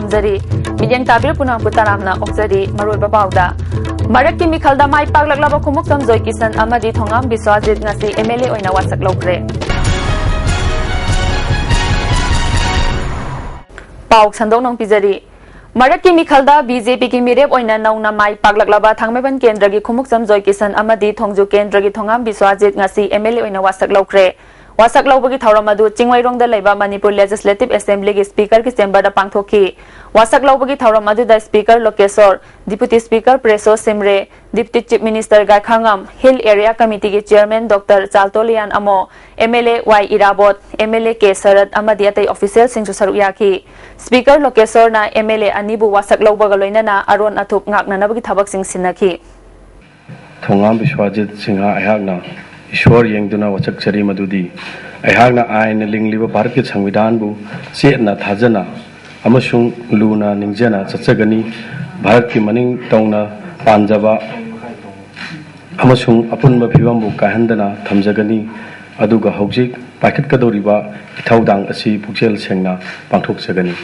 तमजरी medium Tabir पुनः पुतारामना ओक्जरी मरोय बाबाउदा मरक की मिखलदा माई पागलगलाबा खुमुक तमजोय किसन अमदी Thongam Biswajit ngasi MLA ओइना वासक लौखरे पाउक संदों नों पिजरी मरक की मिखलदा बीजेपी की मिरेब ओइना नौना माई पागलगलाबा थांगमेबन केंद्र की खुमुक तमजोय किसन अमदी थोंगजु केंद्र की थोंगाम बिस्वाजित ngasi MLA ओइना वासक लौखरे वासक लौबगी थौरम अदु चिंगवाइरोंग दा लेबा मणिपुर लेजिस्लेटिव असेंबली की स्पीकर की चेंबर दा पांगथोखी वासक लौबगी थौरम अदु दा स्पीकर लोकेश्वर डिप्टी स्पीकर प्रेसो सिमरे deputy chief minister Gaikhangam hill area committee की chairman doctor Chaltonlien Amo MLA Y Irabot MLA K शरद अमदी अतै ऑफिशियल सिंगसु सरुक याखी स्पीकर लोकेश्वर ना MLA अनिबु वासक लौबगा लोइनना अरोन अथुप ngaknanabagi थबक सिंग सिनखी थोंगाम बिस्वाजित सिंहा अहागना ईश्वर येंगदुना वचक चरी मदुदी अहागना आयन लिंगलिबा भारत के संविधान बु चेतना थाजना अमसुंग लूना निंजना चचगनी भारत की मनिंग तौना पांजबा अमसुंग अपुनबा फिबम बु काहंदना थमजगनी अदुगा हौजिक पाखतकदोरिबा इथौदांग असि पुक्सेल सेंगना पांथोकजगनी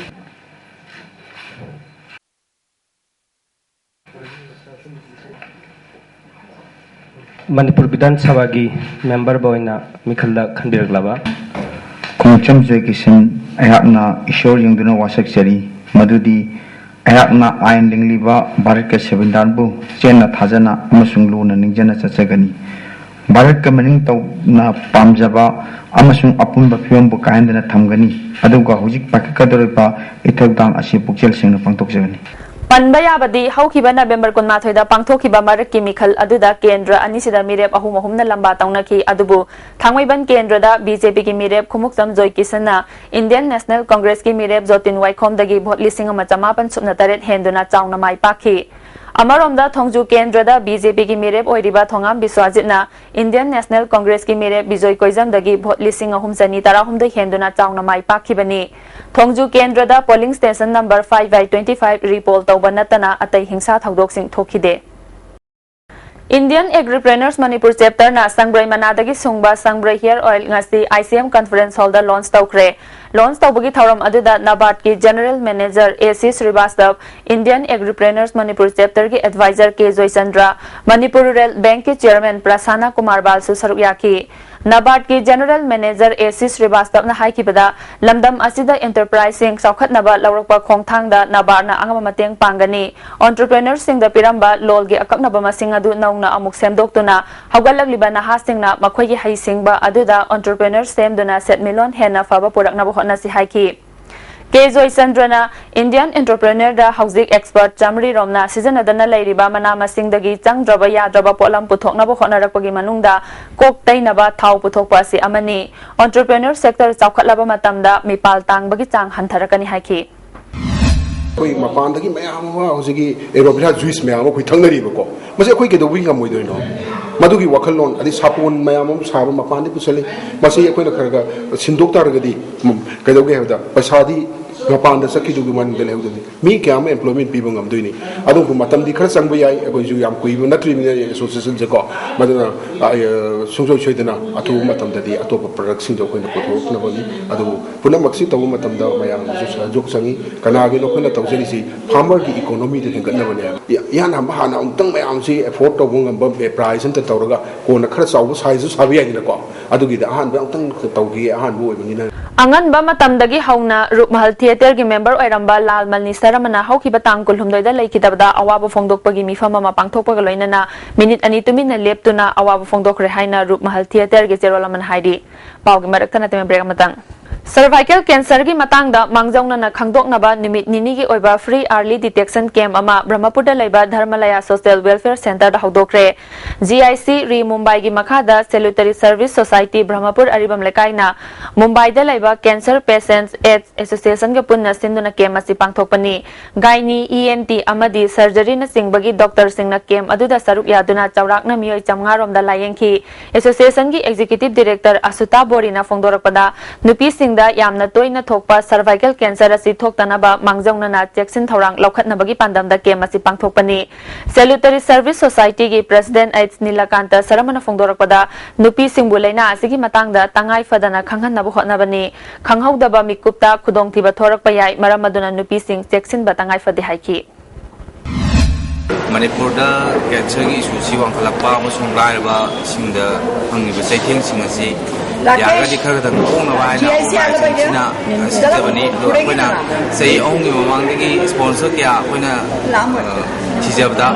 मणिपुर विधानसभा की मेंबर बोइना मिखलदा खंबिरगलाबा खुमचम जय किशन अयाकना ईश्वर यंगदुना वासक चरी मदुदी अयाकना आयन लिंगलिबा भारत के संविधान बु चेना थाजना अमसुंग लूना निंजना चचगनी भारत का मनिंग तौना पामजबा अमसुंग अपुनबा फिबम बु कायंदना थमगनी अदुगा हुजिक पाककदोरिबा इथौदांग असि पुक्सेल सेंगना पांथोकजगनी पनबयाबदी हौखिबा नवेंबर 19 पांथोखिबा मरक की मिखल अदुदा केंद्र अनिसिदा मिरेब अहुम अहुमना लंबा तौनखी अदुबु थांगमैबन केंद्रदा बीजेपी की मिरेब खुमुक्तम जोय किसना इंडियन नेशनल कांग्रेस की मिरेब जोतिन वाइखोमदगी भोट लिसिंग अमा चमापन सुपना तरेट हेंदुना चाउना माई पाखी अमरोमदा थोंगजु केंद्रदा बीजेपी की मिरेब ओइरिबा थोंगाम बिस्वाजितना इंडियन नेशनल कांग्रेस की मिरेब बिजोय कोइजमदगी भोट लिसिंग अहुम चनी तराहुमदे हेंदुना चाउना माई पाखिबनी थोंगजु केंद्रदा पोलिंग स्टेशन नंबर 5/25 रिपोल तौबा नतना अतै हिंसा थौदोकसिंग थोखिदे इंडियन एग्रीप्रेन्योर्स मणिपुर चैप्टर ना संग्रय मनादगी सुंगबा Sangrai hair oil ngasi ICM conference hall दा लॉन्च तौखरे लॉन्च तौबगी थौरम अदुदा नाबार्ड की general manager AC Srivastava Indian agripreneurs Manipur chapter की एडवाइजर के जयचंद्र मणिपुर रूरल बैंक के चेयरमैन प्रसन्ना कुमार बालसु सरुक याखी नाबार्ड की जनरल मैनेजर AC श्रीवास्तव ना हाइकिबदा लमदम असिदा एंटरप्राइजिंग सौखतनबा लौरकपा खोंगथांगदा नाबार्ड ना अंगमा मतेंग पांगनी एंटरप्रेन्योर्स सिंग दा पिरंबा लोल गे अककनबा मसिंग अदु नौना अमुक सेमदोक्तुना हौगलगलिबा नहासिंगना मखोयगी हाइसिंगबा अदुदा एंटरप्रेन्योर्स सेमदुना सेटमिलोन हेना फाबा पुरकनबा होटनासि हाइकी के जयचंद्रना इंडियन एंटरप्रेन्योर दा हौजिक एक्सपर्ट चामरी रोमना सिजनदना लैरिबा मना मसिंगदगी चंगद्रबा याद्रबा पोलम पुथोकनबा होटनरकपगी मनुंगदा कोक तैनबा थाव पुथोकपा असि अमनी एंटरप्रेन्योर सेक्टर चौखटलबा मतमदा मिपाल तांगबगी चांग हंथरकनी हाइकी कोई मपानदगी मयाम वा होजिगी एरोबिला जुइस मयाम कोई थंगनरीबको मसे कोई केदोबी ngam मदुगी वखललोन अदि सापोन मयाम साब मपानदि पुसले मसे कोइना खरगा सिंदोक तारगदी केदोगे हेदा पैसादी मपान सखीदुगी मनगले हेदि मी क्याम एम्प्लॉयमेंट पीबो ngam अदुगु मतमदि खर संगबो याय कोई जु याम कुइबो नत्रि मिना एसोसिएशन जको मदना सुंजो छोइदना अथु मतमदि अतोप प्रोडक्ट सिंजो कोइना पुथोकनबनि अदु पुनमक्सि तबु मतमदा मयाम जु सहयोग संगी कनागे लोखना तौजरिसि फार्मर की इकोनॉमी दे हेंगतनबने याना हाना उंतंग मयाम सि एफोर्ड तबु ngam प्राइस अंत तौरगा कोना खर चाउ साइज साबि याइनको अदुगी द अहान उंतंग तौगी अहान बु ओइबनिना अंगनबा मतमदगी हौना रूपमहल थिएटर की मेंबर ओइरंबा लालमल निसरमना हौखिबा तांग कुलहुमदोइदा लेखिदबदा अवाब फोंदोकपगी मिफम अमा पांगथोकपगा लोइनना मिनिट अनि तुमिना लेप्तुना अवाब फोंदोकरे हाइना रूपमहल थिएटर की चेरोलमन हाइडी पाउगी मरकतना तेमे ब्रेक मतंग सर्वाइकल कैंसर की मतंगदा मांगजौना खंगदोकनबा निमित निनी की ओइबा फ्री अर्ली डिटेक्शन कैंप अमा ब्रह्मपुरदा लेबा धर्मलया सोशल वेलफेयर सेंटर दा हौदोकरे GIC री मुंबई की मखादा सेल्यूटरी सर्विस सोसाइटी ब्रह्मपुर अरिबम लेकाइना मुंबईदा लेबा कैंसर पेशेंट्स एड्स एसोसिएशन के पुन्ना सिंदुना कैंप असि पांगथोकपनी गाइनी ENT अमदी सर्जरी न सिंगबगी डॉक्टर सिंगना कैंप अदुदा सरुक यादुना चौराकना मियोय 500 रोमदा लायेंखी एसोसिएशन की एग्जीक्यूटिव डायरेक्टर असुता बोरीना फोंदोरकपदा नुपी सिंग नुपीसिंगदा यामना तोइना थोकपा सर्वाइकल कैंसर असि थोक्तनबा मांगजौनना चेक्सिन थौरांग लौखतनबगी पांदमदा केम असि पांगथोकपनि सेल्युटरी सर्विस सोसाइटी की प्रेसिडेंट एच नीलकांत सरमना फोंदोरकपदा नुपीसिंगबु लैना असिगी मतांगदा तंगाई फदना खंगहनबु होतनबनि खंगहौदबा मिकुपता खुदोंथिबा थोरकपा याय मरम अदुना नुपीसिंग चेक्सिनबा तंगाई फदे हाइकी Manipur da cancer gi issue si wang khalakpa amasung lairaba singda hangiba saitheng singasi yaga di khara dang kong na wai na sina sitabani do koina sei ongi mamang dagi sponsor kya koina chijabda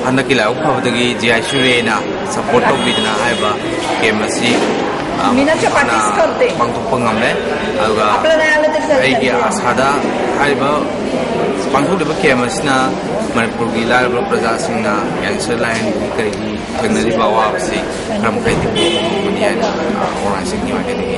hanaki la ukhabadagi GI Shure na support to bidna aiba kemasi mina cha practice karte pangthok ngamle aduga ai gi asada aiba pangthok de kemasna Manipur की लाल प्रजा Singh cancer line करेगी थेगनरी बावा से क्रम खाई थी मुनिया और सिंह की मायके देगी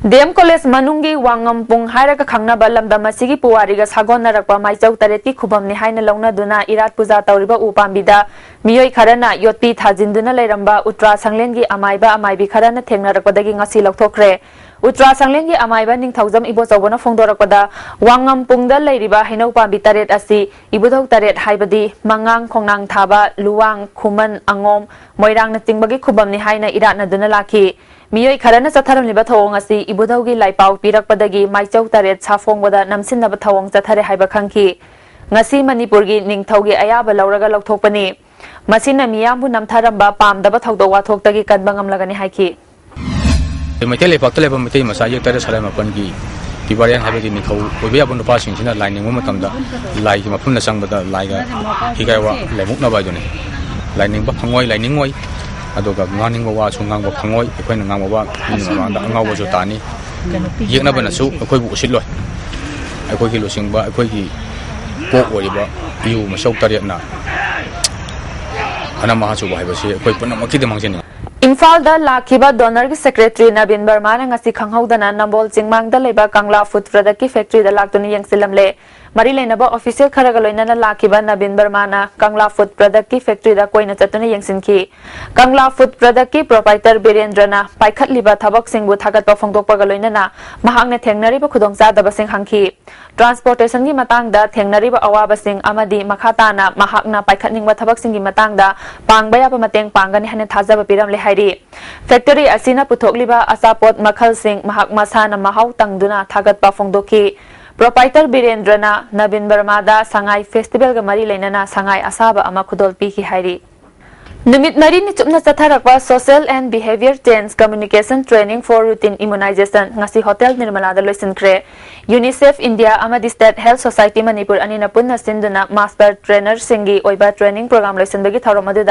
DM College Manungi Wangam Pung Hairaka Kangnaba Lamdam Sigi Puariga Sagonarapa Maijau Tareti Kubamni Haina Lona Duna Irat Puza Tauriba Upambida Miyoi Karana Yotpi Thajinduna Leramba Utra Sanglengi Amaiba Amaibi Karana Tengnarapadagi Ngasi Loktokre Utra Sanglengi Amaiba Ning Thousam Ibo Sawona Fongdorapada Wangam Pungda Lairiba Hainau Pambi Taret Asi Ibudau Taret Haibadi Mangang Kongnang Thaba Luwang Kuman Angom Moirang Natingbagi Kubamni Haina Irat Naduna Laki Miyoi Karana Sataram Liba Thawong Asi Ibudaugi Laipau Pirakpadagi Maijau Taret Safongwada Namsinaba Thawong Satare Haiba Kanki Ngasi Manipurgi Ningthaugi Ayaba Lauraga Loktokpani Masina Miyambu Namtharamba Pamdaba Thawdo Wathoktagi Kadbangam Lagani Haiki Matele Pakaleba Mate Masaya Tara Salama Pangi Tibarian Habiti Nikau Ubia Bundupa Singina Lining Womatamda Like Mapuna Sangada Liga Higawa Lemukna Bajone Lining Bapangoi Lining Way Adoga Nanning Wa Sungang Pangoi Equin Namawa Nanga Tani Yanabanasu Akobu Silo Akoki Lusingba Akoki Pok Wariba You Masok Tariana Anamahasu Wabasi Akopanamaki the Mangini Imphal da Lakiba Donor ki Secretary Nabin Burma ngasi khanghaudana Nambol Chingmang da leba Kangla Food Product ki factory da laktuni yangsilamle Mari leinaba official kharaga loinana Lakiba Nabin Burma na Kangla Food Product ki factory da koina chatuna yangsinki Kangla Food Product ki proprietor Birendra na paikhat liba thabak singbu thagat pa phongdokpa ga loinana mahakna thengnari ba khudongcha da basing hangki Transportation ki matang da thengnari ba awaba sing amadi makhata na mahakna paikhat ningba thabak singi matang da pangbaya pa mateng pangani hane thaja ba piram le hairi Factory asina puthokliba asapot makhal sing mahak masana mahau tangduna thagat pa phongdoki Proprietor Birendra na Nabin Burma da Sangai Festival ga mari leinana Sangai asaba ama khudol pi ki hairi Numit Mari ni chupna chatharakwa Social and Behavior Change Communication Training for Routine Immunization ngasi Hotel Nirmala da loisinkre UNICEF India amadi State Health Society Manipur anina punna sinduna Master Trainer singi oiba training program loisinbagi thauramadu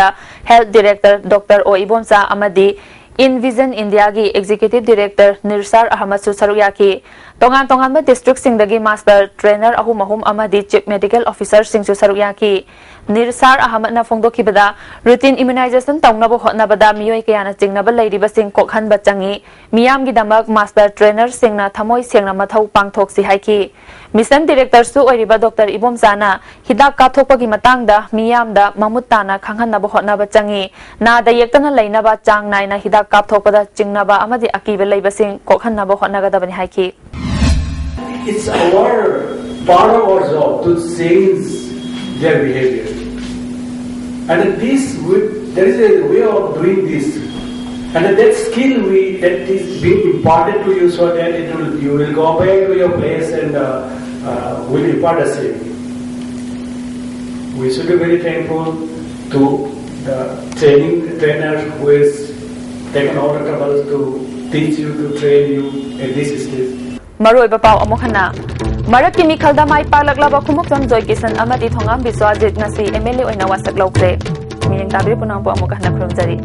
Health Director Dr. O Ibomsa amadi InVision India ki Executive Director Nirsar Ahmad Susaruyaki Tongan Tongan District Singdagi Master Trainer Ahum amadi Chief Medical Officer Sing Susaruyaki Nirsar Ahmad na Fongdokibada Routine Immunization Tongnabo Hotnabada Miyoi Kayana Jingnaba Ladiba Sing Kokhan Bachangi Miyam Gidamak Master Trainer Singna Thamoi Singna Mathau Pangthoksi Haiki Mission Director Su Oiriba Dr. Ibom Sana Hidak Kathokpagi Matangda Miyamda Mamutana Khanghanaba Hotnaba Changi Na da Yektana Lainaba Chang Naina Hidak Kathokpada Jingnaba Amadi Akiba Laiba Sing Kokhanaba Hotnagadabani Haiki It's our part of our job to change their behavior. And there is a way of doing this. And that skill that is being imparted to you so that you will go back to your place and will impart the same. We should be very thankful to the trainer who has taken all the trouble to teach you, to train you at this stage. Maroi Bapau Amokhana Marak Kimi Khalda Mai Palaklaba Kumukam Joy Kisan Amadi Thongam Biswajit Nasi MLA Oina Wasak Lokre Mining Tabri Punampo Amokhana Krumjari